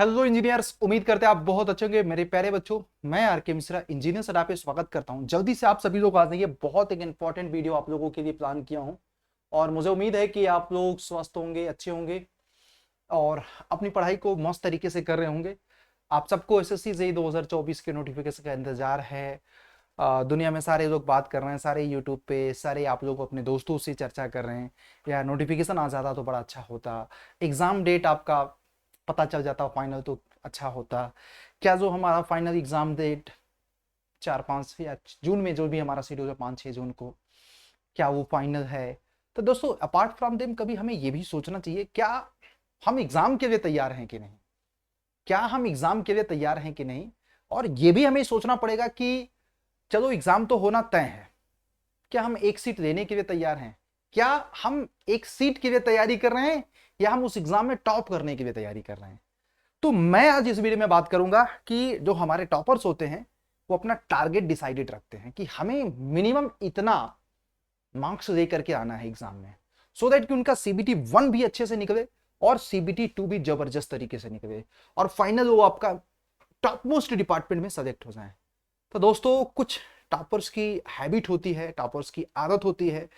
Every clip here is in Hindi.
हेलो इंजीनियर्स, उम्मीद करते हैं आप बहुत अच्छे होंगे। मेरे प्यारे बच्चों, मैं आर के मिश्रा इंजीनियर सर पे स्वागत करता हूं। जल्दी से आप सभी लोग आ जाइए। बहुत एक इंपॉर्टेंट वीडियो आप लोगों के लिए प्लान किया हूं और मुझे उम्मीद है कि आप लोग स्वस्थ होंगे, अच्छे होंगे और अपनी पढ़ाई को मस्त तरीके से कर रहे होंगे। आप सबको एसएससी जेईई 2024 के नोटिफिकेशन का इंतजार है। दुनिया में सारे लोग बात कर रहे हैं, सारे यूट्यूब पे सारे आप लोग अपने दोस्तों से चर्चा कर रहे हैं। या नोटिफिकेशन आ जाता तो बड़ा अच्छा होता। एग्जाम डेट आपका पता चल जाता फाइनल तो अच्छा होता। क्या जो हमारा फाइनल एग्जाम डेट 4-5 या जून में जो भी हमारा शेड्यूल है 5-6 जून को, क्या वो फाइनल है? तो दोस्तों, अपार्ट फ्रॉम देम कभी हमें ये भी सोचना चाहिए, क्या हम एग्जाम के लिए तैयार हैं कि नहीं। क्या हम एग्जाम के लिए तैयार हैं कि नहीं। और ये भी हमें सोचना पड़ेगा कि चलो एग्जाम तो होना तय है, क्या हम एक सीट लेने के लिए तैयार हैं। क्या हम एक सीट के लिए तैयारी कर रहे हैं या हम उस एग्जाम में टॉप करने के लिए तैयारी कर रहे हैं। तो मैं आज इस वीडियो में बात करूंगा कि जो हमारे टॉपर्स होते हैं वो अपना टारगेट डिसाइडेड रखते हैं कि हमें मिनिमम इतना मार्क्स लेकर के आना है एग्जाम में, सो दैट कि उनका सीबीटी 1 भी अच्छे से निकले और सीबीटी 2 भी जबरदस्त तरीके से निकले और फाइनल वो आपका टॉप मोस्ट डिपार्टमेंट में सेलेक्ट हो जाए। तो दोस्तों, कुछ टॉपर्स की हैबिट होती है, टॉपर्स की आदत होती है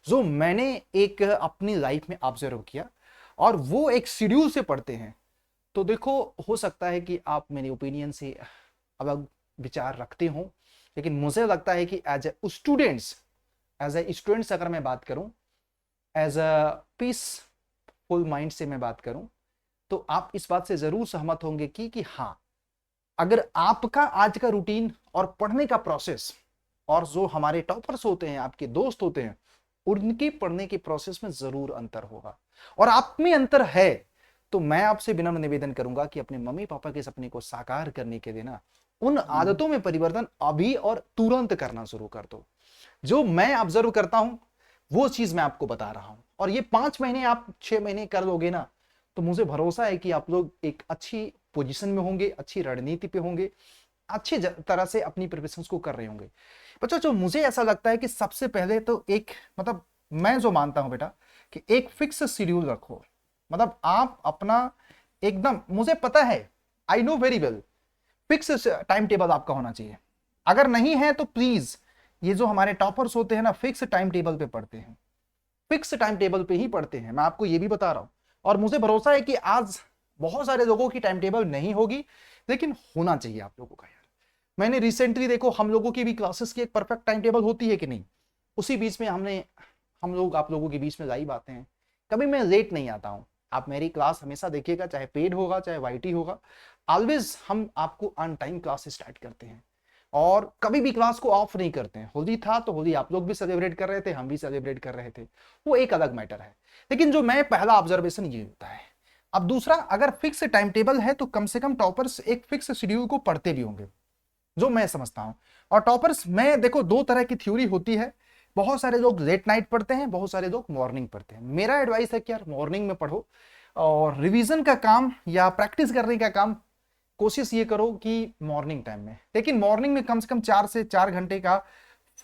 जो मैंने एक अपनी लाइफ में ऑब्जर्व किया और वो एक शेड्यूल से पढ़ते हैं। तो देखो, हो सकता है कि आप मेरे ओपिनियन से अलग विचार रखते हो, लेकिन मुझे लगता है कि एज ए स्टूडेंट्स अगर मैं बात करूं, एज अ पीसफुल माइंड से मैं बात करूं, तो आप इस बात से जरूर सहमत होंगे कि हाँ, अगर आपका आज का रूटीन और पढ़ने का प्रोसेस और जो हमारे टॉपर्स होते हैं, आपके दोस्त होते हैं, उनकी पढ़ने के प्रोसेस में जरूर अंतर होगा। और आप में अंतर है तो मैं आपसे विनम्र निवेदन करूंगा कि अपने मम्मी पापा के सपने को साकार करने के लिए ना उन आदतों में परिवर्तन अभी और तुरंत करना शुरू कर दो। जो मैं ऑब्जर्व करता हूं वो चीज मैं आपको बता रहा हूं, और ये 5 महीने आप 6 महीने कर लोगे ना, तो मुझे भरोसा है कि आप लोग एक अच्छी पोजीशन में होंगे, अच्छी रणनीति पे होंगे, अच्छी तरह से अपनी प्रिपरेशन को कर रहे होंगे। बच्चों, जो मुझे ऐसा लगता है कि सबसे पहले तो एक मतलब मैं जो मानता हूं बेटा कि एक फिक्स शेड्यूल रखो। मतलब आप अपना एकदम, मुझे पता है, I know very well, fix time table आपका होना चाहिए। अगर नहीं है तो प्लीज, ये जो हमारे टॉपर्स होते हैं ना, फिक्स टाइम टेबल पे पढ़ते हैं, फिक्स टाइम टेबल पे ही पढ़ते हैं, मैं आपको ये भी बता रहा हूं। और मुझे भरोसा है कि आज बहुत सारे लोगों की टाइम टेबल नहीं होगी, लेकिन होना चाहिए आप लोगों का। यार, मैंने रिसेंटली देखो, हम लोगों की भी क्लासेस की एक परफेक्ट टाइम टेबल होती है कि नहीं। उसी बीच में हम लोग आप लोगों के बीच में लाइव आते हैं। कभी मैं लेट नहीं आता हूं। आप मेरी क्लास हमेशा देखिएगा, चाहे पेड होगा चाहे वाईटी होगा, ऑलवेज हम आपको ऑन टाइम क्लास स्टार्ट करते हैं और कभी भी क्लास को ऑफ नहीं करते हैं। होली था तो होली आप लोग भी सेलिब्रेट कर रहे थे, हम भी सेलिब्रेट कर रहे थे, वो एक अलग मैटर है। लेकिन जो मैं पहला ऑब्जर्वेशन ये होता है। अब दूसरा, अगर फिक्स टाइम टेबल है तो कम से कम टॉपर्स एक फिक्स शेड्यूल को पढ़ते भी होंगे, जो मैं समझता हूं। और टॉपर्स में देखो, दो तरह की थ्योरी होती है। बहुत सारे लोग लेट नाइट पढ़ते हैं, बहुत सारे लोग मॉर्निंग पढ़ते हैं। मेरा एडवाइस है कि यार मॉर्निंग में पढ़ो और रिवीजन का काम या प्रैक्टिस करने का काम कोशिश ये करो कि मॉर्निंग टाइम में। लेकिन मॉर्निंग में कम से कम 4 से 4 घंटे का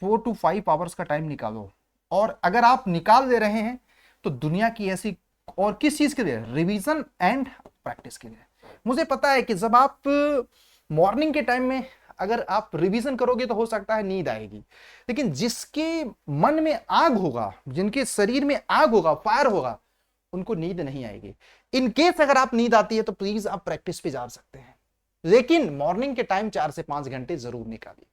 4 to 5 आवर्स का टाइम निकालो। और अगर आप निकाल दे रहे हैं तो दुनिया की ऐसी और किस चीज के लिए, रिवीजन एंड प्रैक्टिस के लिए। मुझे पता है कि जब आप मॉर्निंग के टाइम में अगर आप रिवीजन करोगे तो हो सकता है नींद आएगी, लेकिन जिसके मन में आग होगा, जिनके शरीर में आग होगा, फायर होगा, उनको नींद नहीं आएगी। इन केस अगर आप नींद आती है तो प्लीज आप प्रैक्टिस पे जा सकते हैं, लेकिन मॉर्निंग के टाइम 4 से 5 घंटे जरूर निकालिए।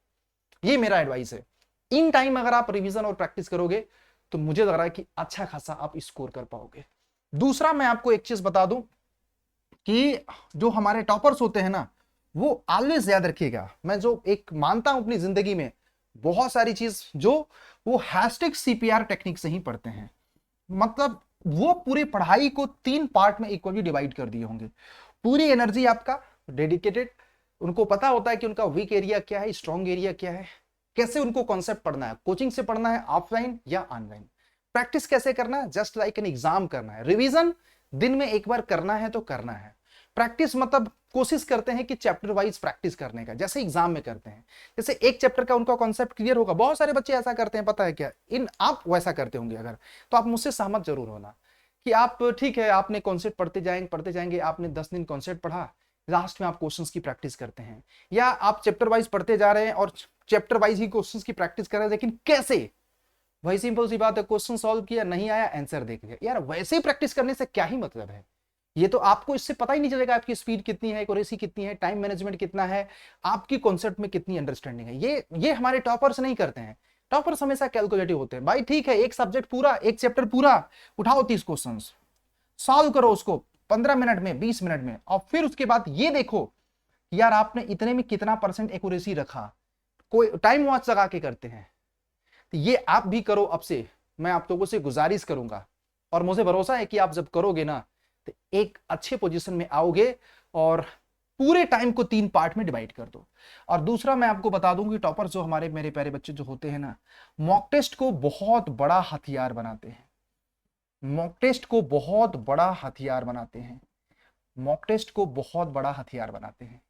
ये मेरा एडवाइस है। इन टाइम अगर आप रिवीजन और प्रैक्टिस करोगे तो मुझे लग रहा है कि अच्छा खासा आप स्कोर कर पाओगे। दूसरा, मैं आपको एक चीज बता दूं कि जो हमारे टॉपर्स होते हैं ना, वो ऑलवेज याद रखिएगा, मैं जो एक मानता हूं अपनी जिंदगी में, बहुत सारी चीज जो वो हैशटैग सीपीआर टेक्निक से ही पढ़ते हैं। मतलब वो पूरी पढ़ाई को 3 पार्ट में इक्वली डिवाइड कर दिए होंगे। पूरी एनर्जी आपका डेडिकेटेड, उनको पता होता है कि उनका वीक एरिया क्या है, स्ट्रॉन्ग एरिया क्या है, कैसे उनको कॉन्सेप्ट पढ़ना है, कोचिंग से पढ़ना है ऑफलाइन या ऑनलाइन, प्रैक्टिस कैसे करना है, जस्ट लाइक एन एग्जाम करना है, रिवीजन दिन में एक बार करना है तो करना है, प्रैक्टिस मतलब कोशिश करते हैं कि चैप्टर वाइज प्रैक्टिस करने का, जैसे एग्जाम में करते हैं। जैसे एक चैप्टर का उनका कॉन्सेप्ट क्लियर होगा, बहुत सारे बच्चे ऐसा करते हैं, पता है क्या, इन आप वैसा करते होंगे अगर, तो आप मुझसे सहमत जरूर होना कि आप ठीक है, आपने कॉन्सेप्ट पढ़ते जाएंगे, आपने 10 दिन कॉन्सेप्ट पढ़ा, लास्ट में आप क्वेश्चंस की प्रैक्टिस करते हैं, या आप चैप्टर वाइज पढ़ते जा रहे हैं और चैप्टर वाइज ही क्वेश्चंस की प्रैक्टिस कर रहे हैं, लेकिन कैसे? वही सिंपल सी बात है, क्वेश्चन सॉल्व किया, नहीं आया आंसर देख लिया। यार वैसे ही प्रैक्टिस करने से क्या ही मतलब है? ये तो आपको इससे पता ही नहीं चलेगा आपकी स्पीड कितनी है, एक्यूरेसी कितनी है, टाइम मैनेजमेंट कितना है, आपकी कॉन्सेप्ट में कितनी अंडरस्टैंडिंग है। ये हमारे टॉपर्स नहीं करते हैं। टॉपर्स हमेशा कैलकुलेटिव होते हैं। भाई ठीक है, एक सब्जेक्ट पूरा, एक चैप्टर पूरा, उठाओ 30 क्वेश्चन, सॉल्व करो उसको 15 मिनट में, 20 मिनट में, और फिर उसके बाद ये देखो यार आपने इतने में कितना परसेंट एक्यूरेसी रखा। कोई टाइम वॉच लगा के करते हैं, तो ये आप भी करो। अब से मैं आप लोगों से गुजारिश करूंगा, और मुझे भरोसा है कि आप जब करोगे ना तो एक अच्छे पोजीशन में आओगे, और पूरे टाइम को 3 पार्ट में डिवाइड कर दो। और दूसरा मैं आपको बता दूं कि टॉपर जो हमारे मेरे प्यारे बच्चे जो होते हैं ना, मॉक टेस्ट को बहुत बड़ा हथियार बनाते हैं। मॉक टेस्ट को बहुत बड़ा हथियार बनाते हैं। मॉक टेस्ट को बहुत बड़ा हथियार बनाते हैं।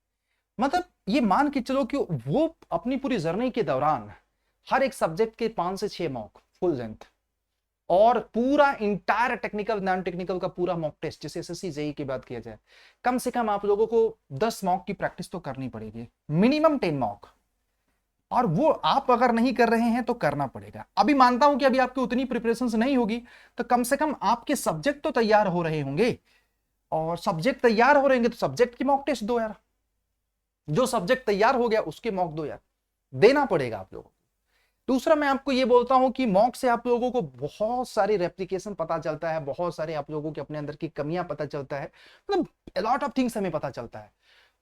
मतलब ये मान के चलो कि वो अपनी पूरी जर्नी के दौरान हर एक सब्जेक्ट के 5 से 6 मॉक फुल लेंथ, और पूरा इंटायर टेक्निकल नॉन टेक्निकल का पूरा मॉक टेस्ट, जैसे एसएससी जेई की बात किया जाए, कम से कम आप लोगों को 10 मॉक की प्रैक्टिस तो करनी पड़ेगी, मिनिमम 10 मॉक। और वो आप अगर नहीं कर रहे हैं तो करना पड़ेगा। अभी मानता हूं कि अभी आपकी उतनी प्रिपरेशन नहीं होगी, तो कम से कम आपके सब्जेक्ट तो तैयार हो रहे होंगे, और सब्जेक्ट तैयार हो रहे होंगे तो सब्जेक्ट की मॉक टेस्ट दो यार। जो सब्जेक्ट तैयार हो गया उसके मॉक दो यार, देना पड़ेगा आप लोगों को। दूसरा मैं आपको ये बोलता हूं कि मॉक से आप लोगों को बहुत सारी रेप्लिकेशन पता चलता है, बहुत सारे आप लोगों के अपने अंदर की कमियां पता चलता है, मतलब लॉट ऑफ थिंग्स हमें पता चलता है।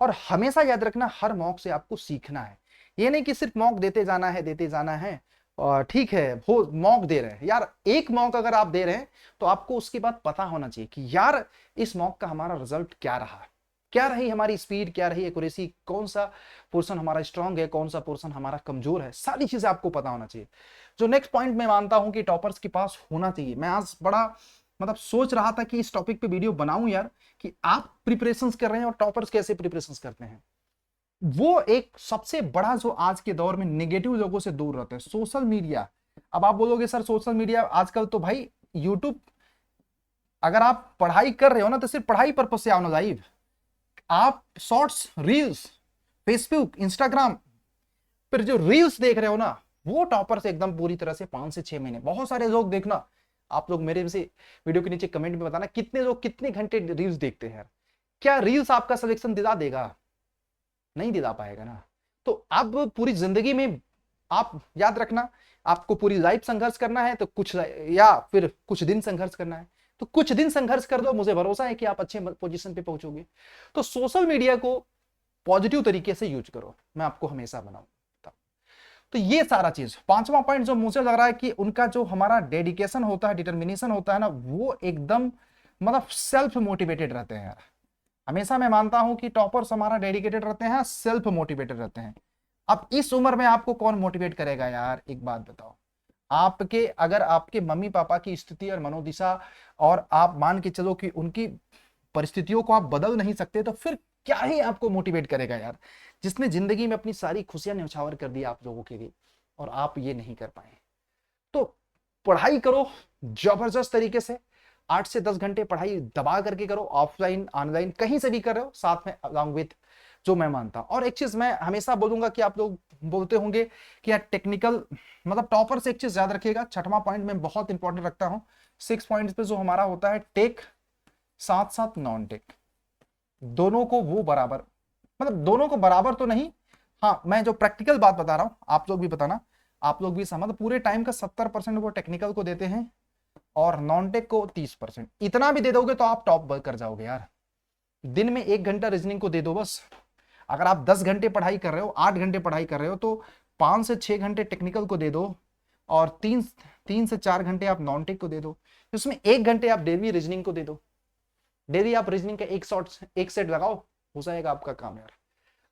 और हमेशा याद रखना, हर मॉक से आपको सीखना है। ये नहीं कि सिर्फ मॉक देते जाना है, देते जाना है, और ठीक है वो मॉक दे रहे हैं यार, एक मॉक अगर आप दे रहे हैं तो आपको उसके बाद पता होना चाहिए कि यार इस मॉक का हमारा रिजल्ट क्या रहा, क्या रही हमारी स्पीड, क्या रही एक्यूरेसी, कौन सा पोर्शन हमारा स्ट्रांग है, कौन सा पोर्शन हमारा कमजोर है, सारी चीजें आपको पता होना चाहिए। जो नेक्स्ट पॉइंट मैं मानता हूं कि टॉपर्स के पास होना चाहिए, मैं आज बड़ा मतलब सोच रहा था कि इस टॉपिक पे वीडियो बनाऊं यार, कि आप प्रिपरेशन कर रहे हैं और टॉपर्स कैसे प्रिपरेशन करते हैं। वो एक सबसे बड़ा जो आज के दौर में नेगेटिव लोगों से दूर रहते हैं, सोशल मीडिया। अब आप बोलोगे सर सोशल मीडिया आजकल तो भाई यूट्यूब, अगर आप पढ़ाई कर रहे हो ना तो सिर्फ पढ़ाई पर्पज से आओ ना लाइव। आप शॉर्ट्स, रील्स, फेसबुक, इंस्टाग्राम पर जो रील्स देख रहे हो ना, वो टॉपर से एकदम पूरी तरह से 5 से 6 महीने। बहुत सारे लोग देखना, आप लोग मेरे से वीडियो के नीचे कमेंट में बताना कितने लोग कितने घंटे रील्स देखते हैं। क्या रील्स आपका सिलेक्शन दिला देगा? नहीं दिला पाएगा ना। तो अब पूरी जिंदगी में आप याद रखना, आपको पूरी लाइफ संघर्ष करना है तो कुछ, या फिर कुछ दिन संघर्ष करना है तो कुछ दिन संघर्ष कर दो, मुझे भरोसा है कि आप अच्छे पोजीशन पे पहुंचोगे। तो सोशल मीडिया को पॉजिटिव तरीके से यूज करो, मैं आपको हमेशा बनाऊं। तो ये सारा चीज, पांचवा पॉइंट जो मुझे लग रहा है कि उनका जो हमारा डेडिकेशन होता है, डिटर्मिनेशन होता है ना, वो एकदम मतलब सेल्फ मोटिवेटेड रहते हैं यार। हमेशा मैं मानता हूं कि टॉपर्स हमारा डेडिकेटेड रहते हैं, सेल्फ मोटिवेटेड रहते हैं। अब इस उम्र में आपको कौन मोटिवेट करेगा यार, एक बात बताओ। आपके, अगर आपके मम्मी पापा की स्थिति और मनोदिशा, और आप मान के चलो कि उनकी परिस्थितियों को आप बदल नहीं सकते, तो फिर क्या ही आपको मोटिवेट करेगा यार, जिसने जिंदगी में अपनी सारी खुशियां न्यौछावर कर दी आप लोगों के लिए, और आप ये नहीं कर पाए। तो पढ़ाई करो जबरदस्त तरीके से, 8 से 10 घंटे पढ़ाई दबा करके करो, ऑफलाइन ऑनलाइन कहीं से भी कर रहे हो, साथ में अलॉन्ग विथ जो मैं मानता हूं। और एक चीज मैं हमेशा बोलूंगा कि आप लोग बोलते होंगे कि यार टेक्निकल मतलब टॉपर से एक चीज याद रखिएगा, छठवां पॉइंट मैं बहुत इंपॉर्टेंट रखता हूं। 6 पॉइंट्स पे जो हमारा होता है टेक, साथ साथ नॉन टेक, दोनों को वो बराबर, मतलब दोनों को बराबर तो नहीं, हाँ मैं जो प्रैक्टिकल बात बता रहा हूं आप लोग भी बताना, आप लोग भी समझ, पूरे टाइम का 70% वो टेक्निकल को देते हैं और नॉन टेक को 30%। इतना भी दे दोगे तो आप टॉप कर जाओगे यार। दिन में 1 घंटा रीजनिंग को दे दो बस। अगर आप 10 घंटे पढ़ाई कर रहे हो, 8 घंटे पढ़ाई कर रहे हो, तो 5 से 6 घंटे टेक्निकल को दे दो, और 3 से 4 घंटे आप नॉन टेक को दे दो। उसमें 1 घंटे आप डेली रीजनिंग को दे दो। डेली आप रीजनिंग का एक सेट लगाओ, हो जाएगा आपका काम यार।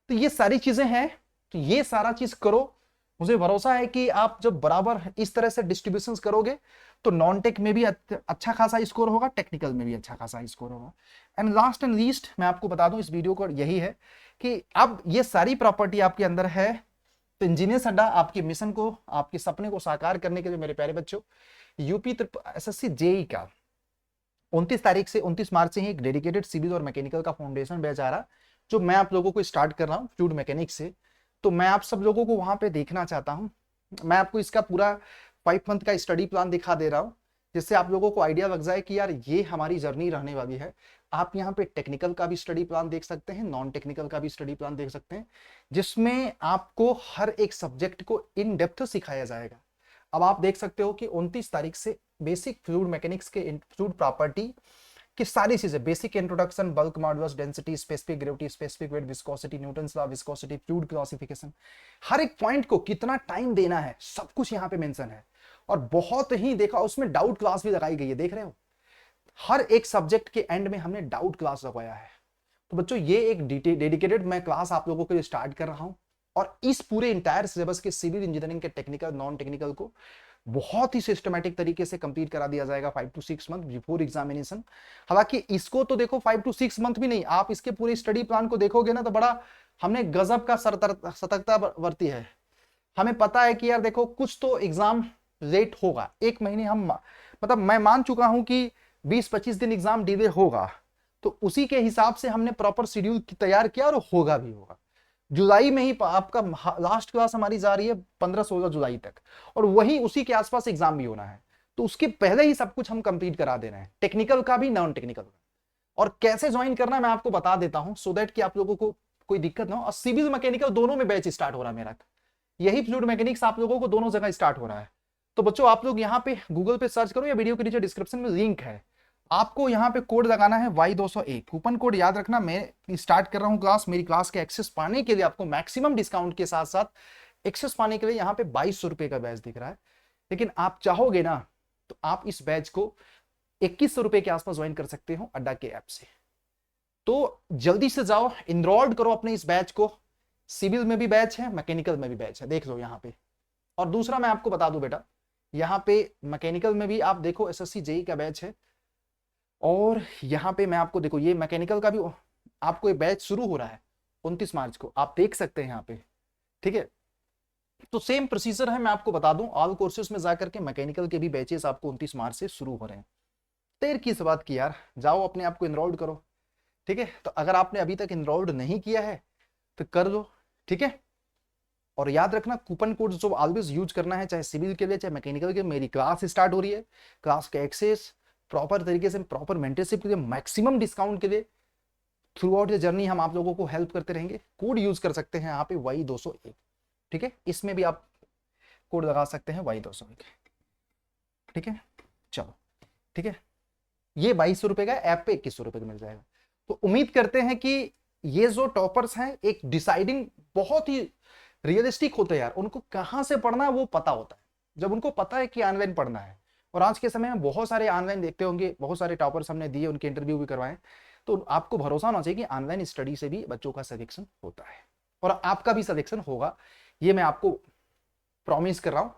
तो ये सारी चीजें हैं, तो ये सारा चीज करो। मुझे भरोसा है कि आप जब बराबर इस तरह से डिस्ट्रीब्यूशन करोगे तो नॉन टेक में भी अच्छा खासा स्कोर होगा, टेक्निकल में भी अच्छा खासा स्कोर होगा। एंड लास्ट एंड लीस्ट मैं आपको बता दूं इस वीडियो को यही है कि अब ये सारी प्रॉपर्टी आपके अंदर है, तो इंजीनियर्स अड्डा आपके मिशन को, आपके सपने को साकार करने के लिए मेरे प्यारे बच्चों, यूपी एसएससी जेई का 29 तारीख से 29 मार्च से ही एक डेडिकेटेड सिविल और मैकेनिकल का फाउंडेशन बैच आ रहा, जो मैं आप लोगों को स्टार्ट कर रहा हूँ फ्लूइड मैकेनिक्स से, तो मैं आप सब लोगों को वहां पे देखना चाहता हूँ। मैं आपको इसका पूरा 5 मंथ का स्टडी प्लान दिखा दे रहा हूँ, जिससे आप लोगों को आइडिया लग जाए कि यार ये हमारी जर्नी रहने वाली है। आप यहाँ पे टेक्निकल का भी स्टडी प्लान देख सकते हैं, नॉन टेक्निकल का भी स्टडी प्लान देख सकते हैं, जिसमें आपको हर एक सब्जेक्ट को इन डेप्थ सिखाया जाएगा। अब आप देख सकते हो कि 29 तारीख से बेसिक फ्लूइड मैकेनिक्स के फ्लूइड प्रॉपर्टी की सारी चीजें, basic introduction, bulk modulus, density, specific gravity, specific weight, viscosity, Newton's law, viscosity, fluid classification, हर एक पॉइंट को कितना टाइम देना है सब कुछ यहाँ पे मेंशन है। और बहुत ही देखा उसमें डाउट क्लास भी लगाई गई है, देख रहे हो, हर एक सब्जेक्ट के एंड में हमने डाउट क्लास लगाया है। तो बच्चों ये एक डेडिकेटेड मैं क्लास आप लोगों के लिए स्टार्ट कर रहा हूं, और इस पूरे इंटायर सिलेबस के सिविल इंजीनियरिंग के टेक्निकल नॉन टेक्निकल को बहुत ही सिस्टमैटिक तरीके से कंप्लीट करा दिया जाएगा 5 to 6 मंथ बिफोर एग्जामिनेशन। हालांकि इसको तो देखो 5 to 6 मंथ भी नहीं, आप इसके पूरे स्टडी प्लान को देखोगे ना तो बड़ा हमने गजब का सतर्कता बरती है। हमें पता है कि यार देखो कुछ तो एग्जाम लेट होगा, एक महीने हम मतलब मैं मान चुका हूं कि 20-25 दिन एग्जाम डिले होगा, तो उसी के हिसाब से हमने प्रॉपर शेड्यूल तैयार किया और होगा भी होगा। जुलाई में ही आपका लास्ट क्लास हमारी जा रही है 15-16 जुलाई तक, और वही उसी के आसपास एग्जाम भी होना है, तो उसके पहले ही सब कुछ हम कंप्लीट करा दे रहे हैं, टेक्निकल का भी नॉन टेक्निकल का। और कैसे ज्वाइन करना है मैं आपको बता देता हूं, सो दैट कि आप लोगों को कोई दिक्कत ना हो। और सिविल मैकेनिकल दोनों में बैच स्टार्ट हो रहा है मेरा, यही फ्लूइड मैकेनिक्स आप लोगों को दोनों जगह स्टार्ट हो रहा है। तो बच्चों आप लोग यहाँ पे गूगल पे सर्च करो या वीडियो के नीचे डिस्क्रिप्शन में लिंक है, आपको यहाँ पे कोड लगाना है Y201, कूपन कोड याद रखना। मैं स्टार्ट कर रहा हूँ क्लास, मेरी क्लास के एक्सेस पाने के लिए आपको मैक्सिमम डिस्काउंट के साथ साथ एक्सेस पाने के लिए यहाँ पे 2200 रुपए का बैच दिख रहा है, लेकिन आप चाहोगे ना तो आप इस बैच को 2100 रुपए के आसपास ज्वाइन कर सकते हो अड्डा के ऐप से। तो जल्दी से जाओ, इनरोल्ड करो अपने इस बैच को। सिविल में भी बैच है, मैकेनिकल में भी बैच है, देख लो यहाँ पे। और दूसरा मैं आपको बता दूं बेटा, यहाँ पे मैकेनिकल में भी आप देखो SSC JEE का बैच है, और यहाँ पे मैं आपको देखो ये मैकेनिकल का भी आपको ये बैच शुरू हो रहा है 29 मार्च को, आप देख सकते हैं यहाँ पे, ठीक है। तो सेम प्रोसीजर है, मैं आपको बता दूं, ऑल कोर्सेज में जाकर के मैकेनिकल के भी बैचेस आपको 29 मार्च से शुरू हो रहे हैं। देर किस बात की यार, जाओ अपने आप को इनरोल्ड करो, ठीक है। तो अगर आपने अभी तक इनरोल्ड नहीं किया है तो कर लो, ठीक है। और याद रखना कूपन कोड जो ऑलवेज यूज करना है, चाहे सिविल के लिए चाहे मैकेनिकल के। मेरी क्लास स्टार्ट हो रही है, क्लास का एक्सेस प्रॉपर तरीके से, प्रॉपर मेंटरशिप के लिए, मैक्सिमम डिस्काउंट के लिए थ्रू आउट द जर्नी हम आप लोगों को हेल्प करते रहेंगे। कोड यूज कर सकते हैं यहाँ पे Y201, ठीक है, इसमें भी आप कोड लगा सकते हैं Y201, ठीक है। चलो ठीक है, ये 2200 रुपए का, ऐप पे 2100 रुपए का मिल जाएगा। तो उम्मीद करते हैं कि ये जो टॉपर्स हैं एक डिसाइडिंग बहुत ही रियलिस्टिक होते हैं यार, उनको कहाँ से पढ़ना है वो पता होता है, जब उनको पता है कि ऑनलाइन पढ़ना है। और आज के समय में बहुत सारे ऑनलाइन देखते होंगे, बहुत सारे टॉपर्स हमने दिए, उनके इंटरव्यू भी करवाए, तो आपको भरोसा होना चाहिए कि ऑनलाइन स्टडी से भी बच्चों का सिलेक्शन होता है, और आपका भी सिलेक्शन होगा, ये मैं आपको प्रॉमिस कर रहा हूं,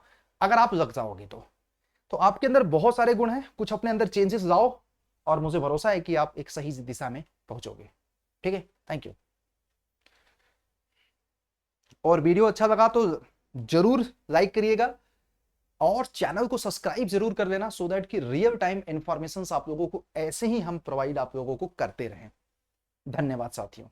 अगर आप लग जाओगे तो आपके अंदर बहुत सारे गुण हैं, कुछ अपने अंदर चेंजेस लाओ, और मुझे भरोसा है कि आप एक सही दिशा में पहुंचोगे, ठीक है। Thank you. और वीडियो अच्छा लगा तो जरूर लाइक करिएगा, और चैनल को सब्सक्राइब जरूर कर लेना, सो दैट कि रियल टाइम इंफॉर्मेशन आप लोगों को ऐसे ही हम प्रोवाइड आप लोगों को करते रहें। धन्यवाद साथियों।